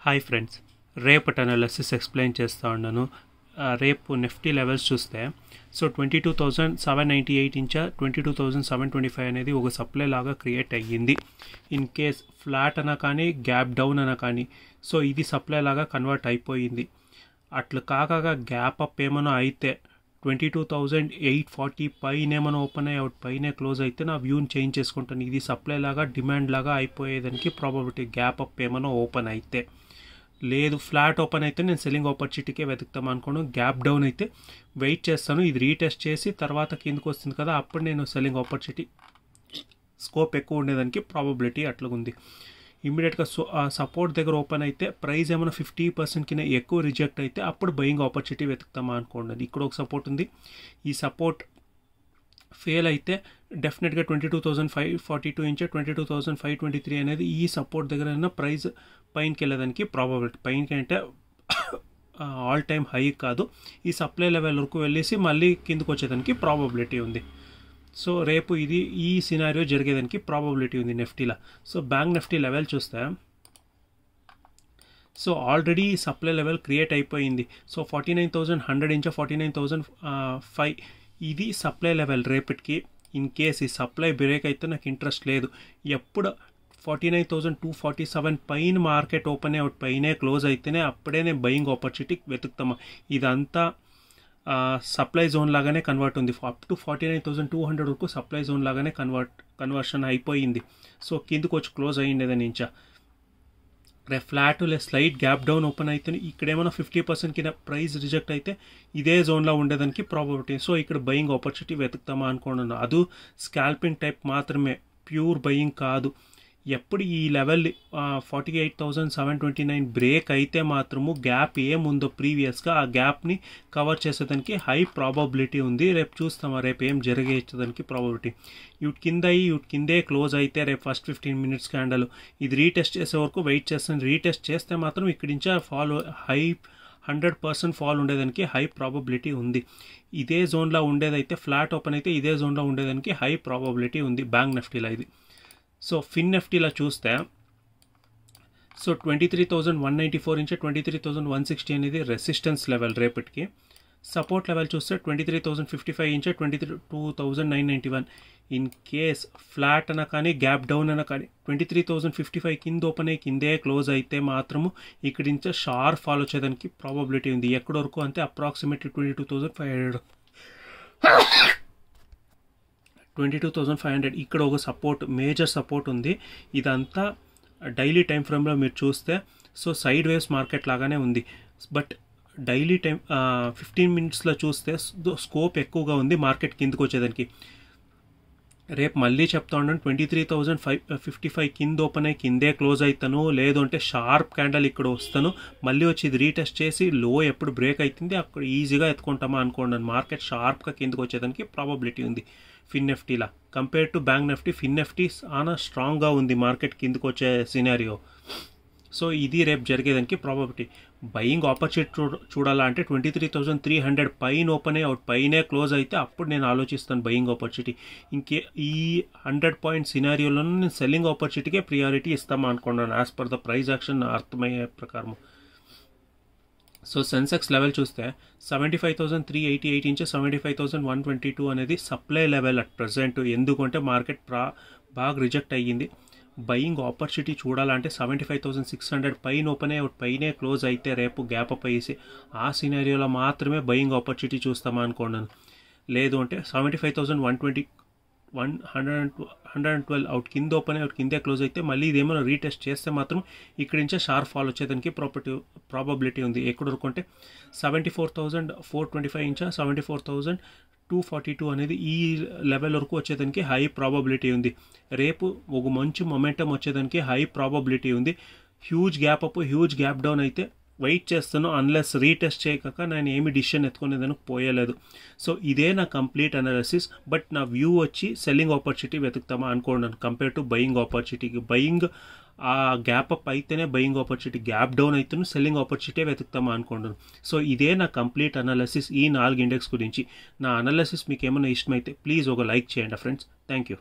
Hi friends, రేపటి analysis explain చేస్తూ ఉన్నాను. రేపు నిఫ్టీ లెవెల్స్ చూస్తే సో 22,798 ఇంచా 22,725 అనేది ఒక సప్లై లాగా క్రియేట్ అయ్యింది. ఇన్ కేస్ ఫ్లాట్ అన్నా కానీ గ్యాప్ డౌన్ అన్నా కానీ సో ఇది సప్లై లాగా కన్వర్ట్ అయిపోయింది. అట్లా కాక గ్యాప్ అప్ ఏమైనా అయితే 22,840 పైన ఏమైనా ఓపెన్ అయ్యి అవుట్ పైన క్లోజ్ అయితే నా వ్యూని చేంజ్ చేసుకుంటాను. ఇది సప్లై లాగా డిమాండ్ లాగా అయిపోయేదానికి ప్రాబబిలిటీ. గ్యాప్ అప్ ఏమైనా ఓపెన్ అయితే, లేదు ఫ్లాట్ ఓపెన్ అయితే నేను సెల్లింగ్ ఆపర్చునిటీకే వెతుకుతాం అనుకోను. గ్యాప్ డౌన్ అయితే వెయిట్ చేస్తాను, ఇది రీటెస్ట్ చేసి తర్వాత కిందకు వస్తుంది కదా అప్పుడు నేను సెల్లింగ్ ఆపర్చునిటీ స్కోప్ ఎక్కువ ఉండేదానికి ప్రాబబిలిటీ అట్లా ఉంది. ఇమీడియట్గా సపోర్ట్ దగ్గర ఓపెన్ అయితే ప్రైస్ ఏమైనా 50% కింద ఎక్కువ రిజెక్ట్ అయితే అప్పుడు బయింగ్ ఆపర్చునిటీ వెతుకుతామా అనుకోండి. ఇక్కడ ఒక సపోర్ట్ ఉంది, ఈ సపోర్ట్ ఫెయిల్ అయితే డెఫినెట్గా 22,542 ఇంచ్ 22,523 అనేది ఈ సపోర్ట్ దగ్గర ప్రైస్ పైనకి వెళ్ళేదానికి ప్రాబబిలిటీ. పైనకి అంటే ఆల్ టైమ్ హై కాదు, ఈ సప్లై లెవెల్ వరకు వెళ్ళేసి మళ్ళీ కిందకు వచ్చేదానికి ప్రాబబిలిటీ ఉంది. సో రేపు ఇది ఈ సినారియో జరిగేదానికి ప్రాబబిలిటీ ఉంది నిఫ్టీలో. సో బ్యాంక్ నిఫ్టీ లెవెల్ చూస్తే so already supply level create అయిపోయింది. సో 49,100 ఇంచ్ 49,005 ఇది సప్లై లెవెల్ రేపటికి. ఇన్ కేస్ ఈ సప్లై బ్రేక్ అయితే నాకు ఇంట్రెస్ట్ లేదు. ఎప్పుడు 49,247 పైన మార్కెట్ ఓపెన్ అవుట్ పైనే క్లోజ్ అయితేనే అప్పుడే నేను బయింగ్ ఆపర్చునిటీ వెతుకుతామా. ఇదంతా సప్లై జోన్ లాగానే కన్వర్ట్ ఉంది. అప్ టు 49,200 వరకు సప్లై జోన్ లాగానే కన్వర్షన్ అయిపోయింది. సో కిందకు వచ్చి క్లోజ్ అయ్యిండేదని ఇంచా రేపు ఫ్లాట్ లేదు స్లైట్ గ్యాప్ డౌన్ ఓపెన్ అయితే ఇక్కడ ఏమైనా 50% కింద ప్రైస్ రిజెక్ట్ అయితే ఇదే జోన్లో ఉండేదానికి ప్రాబబిలిటీ. సో ఇక్కడ బయింగ్ ఆపర్చునిటీ వెతుకుతామా అనుకున్నాను. అది స్కాల్పింగ్ టైప్ మాత్రమే, ప్యూర్ బయింగ్ కాదు. ఎప్పుడు ఈ లెవెల్ 48,729 బ్రేక్ అయితే మాత్రము గ్యాప్ ఏముందో ప్రీవియస్గా ఆ గ్యాప్ని కవర్ చేసేదానికి హై ప్రాబబిలిటీ ఉంది. రేపు చూస్తామా రేపు ఏం జరిగేదానికి ప్రాబబిలిటీ. ఇటు కిందే క్లోజ్ అయితే రేపు ఫస్ట్ 15 మినిట్స్ క్యాండల్ ఇది రీటెస్ట్ చేసే వరకు వెయిట్ చేస్తాను. రీటెస్ట్ చేస్తే మాత్రం ఇక్కడి నుంచి ఫాల్ హై 100% ఫాల్ ఉండేదానికి హై ప్రాబబిలిటీ ఉంది. ఇదే జోన్లో ఉండేదైతే ఫ్లాట్ ఓపెన్ అయితే ఇదే జోన్లో ఉండేదానికి హై ప్రాబబిలిటీ ఉంది బ్యాంక్ నిఫ్టీలో ఇది. సో ఫిన్ నిఫ్టీలో చూస్తే సో 23,194 ఇంచ్ 23,160 అనేది రెసిస్టెన్స్ లెవెల్ రేపటికి. సపోర్ట్ లెవెల్ చూస్తే 23,055 ఇంచ్ 22,991. ఇన్ కేస్ ఫ్లాట్ అన్నా కానీ గ్యాప్ డౌన్ అన్నా కానీ 23,055 కింద ఓపెన్ అయ్యి కిందే క్లోజ్ అయితే మాత్రము ఇక్కడి నుంచి షార్ప్ ఫాల్ వచ్చేదానికి ప్రాబబిలిటీ ఉంది. ఎక్కడి వరకు అంటే అప్రాక్సిమేట్లీ 22,500 ఇక్కడ ఒక సపోర్ట్, మేజర్ సపోర్ట్ ఉంది. ఇదంతా డైలీ టైం ఫ్రేమ్లో మీరు చూస్తే సో సైడ్ వేవ్స్ మార్కెట్ లాగానే ఉంది. బట్ డైలీ టైం 15 మినిట్స్లో చూస్తే స్కోప్ ఎక్కువగా ఉంది మార్కెట్ కిందకు వచ్చేదానికి. రేపు మళ్ళీ చెప్తా ఉన్నాను 23,555 కింద ఓపెన్ అయ్యి కిందే క్లోజ్ అవుతాను, లేదు అంటే షార్ప్ క్యాండల్ ఇక్కడ వస్తాను, మళ్ళీ వచ్చి ఇది రీటెస్ట్ చేసి లో ఎప్పుడు బ్రేక్ అవుతుంది అక్కడ ఈజీగా ఎత్తుకుంటామా అనుకోండి. మార్కెట్ షార్ప్గా కిందకు వచ్చేదానికి ప్రాబబిలిటీ ఉంది ఫిన్ నిఫ్టీలా. Compare to bank Nifty Fin Nifty చాలా స్ట్రాంగ్గా ఉంది మార్కెట్ కిందకు వచ్చే సినారియో. సో ఇది రేపు జరిగేదానికి ప్రాబబిలిటీ. బయింగ్ ఆపర్చునిటీ చూడాలా అంటే 23,300 పైన ఓపెన్ అయ్యి అవుట్ పైనే క్లోజ్ అయితే అప్పుడు నేను ఆలోచిస్తాను బయింగ్ ఆపర్చునిటీ. ఈ 100 పాయింట్ సినారియోలో నేను సెల్లింగ్ ఆపర్చునిటీకే ప్రియారిటీ ఇస్తామా అనుకున్నాను as per the price action అర్థమయ్యే ప్రకారం. సో సెన్సెక్స్ లెవెల్ చూస్తే 75,388 ఇంచ్ 75,122 అనేది సప్లై లెవెల్ అట్ ప్రజెంట్. ఎందుకంటే మార్కెట్ బాగా రిజెక్ట్ అయ్యింది. బయింగ్ ఆపర్చునిటీ చూడాలంటే 75,600 పైన ఓపెన్ అయ్యి పైనే క్లోజ్ అయితే రేపు గ్యాప్ అప్ అయ్యేసి ఆ సినారియోలో మాత్రమే బయింగ్ ఆపర్చునిటీ చూస్తామా అనుకున్నాను. లేదు అంటే 75,120 112 అవుట్ కింద ఓపెన్ అవుట్ కిందే క్లోజ్ అయితే మళ్ళీ ఇదేమైనా రీటెస్ట్ చేస్తే మాత్రం ఇక్కడి నుంచే షార్ప్ ఫాల్ వచ్చేదానికి ప్రాబబిలిటీ ఉంది. ఎక్కడ వరకు అంటే 74,425 ఇంచ్ 74,242 అనేది ఈ లెవెల్ వరకు వచ్చేదానికి హై ప్రాబబిలిటీ ఉంది. రేపు ఒక మంచి మొమెంటం వచ్చేదానికి హై ప్రాబబిలిటీ ఉంది. Huge gap up huge gap down అయితే వెయిట్ చేస్తాను. అన్లెస్ రీటెస్ట్ చేయక నేను ఏమి డిసిషన్ ఎత్తుకునేదానికి పోయలేదు. సో ఇదే నా కంప్లీట్ అనాలిసిస్. బట్ నా వ్యూ వచ్చి సెల్లింగ్ ఆపర్చునిటీ వెతుకుతామా అనుకోండి కంపేర్ టు బయింగ్ ఆపర్చునిటీకి. బయింగ్ ఆ గ్యాప్ అప్ అయితేనే బయింగ్ ఆపర్చునిటీ, గ్యాప్ డౌన్ అయితేనే సెల్లింగ్ ఆపర్చునిటీ వెతుకుతామా అనుకోండి. సో ఇదే నా కంప్లీట్ అనాలిసిస్ ఈ 4 ఇండెక్స్ గురించి. నా అనాలిసిస్ మీకు ఏమైనా ఇష్టమైతే ప్లీజ్ ఒక లైక్ చేయండి ఫ్రెండ్స్. Thank you.